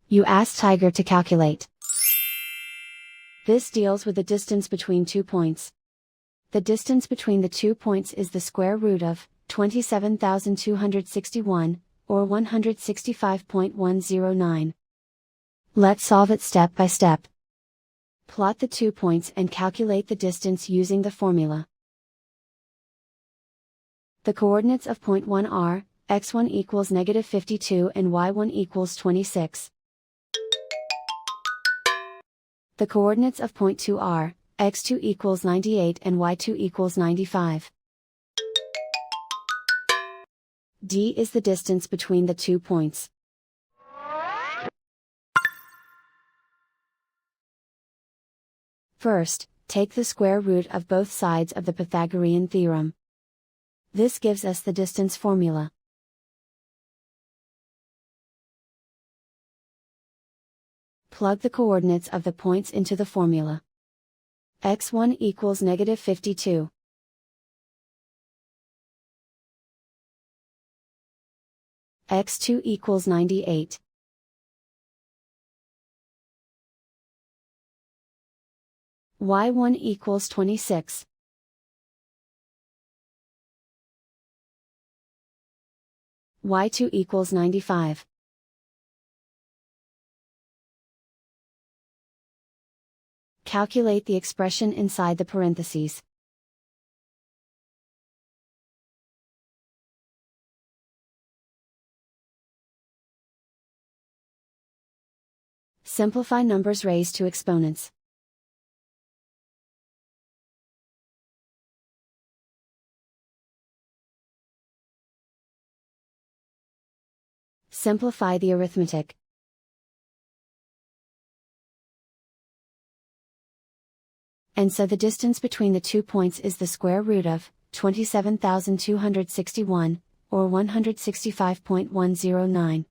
You ask Tiger to calculate. This deals with the distance between 2 points. The distance between the 2 points is the square root of 27,261, or 165.109. Let's solve it step by step. Plot the 2 points and calculate the distance using the formula. The coordinates of point 1 are, x1 equals -52 and y1 equals 26. The coordinates of point 2 are, x2 equals 98 and y2 equals 95. D is the distance between the 2 points. First, take the square root of both sides of the Pythagorean theorem. This gives us the distance formula. Plug the coordinates of the points into the formula. x1 equals -52. x2 equals 98. y1 equals 26. y2 equals 95. Calculate the expression inside the parentheses. Simplify numbers raised to exponents. Simplify the arithmetic. And so the distance between the 2 points is the square root of 27,261, or 165.109.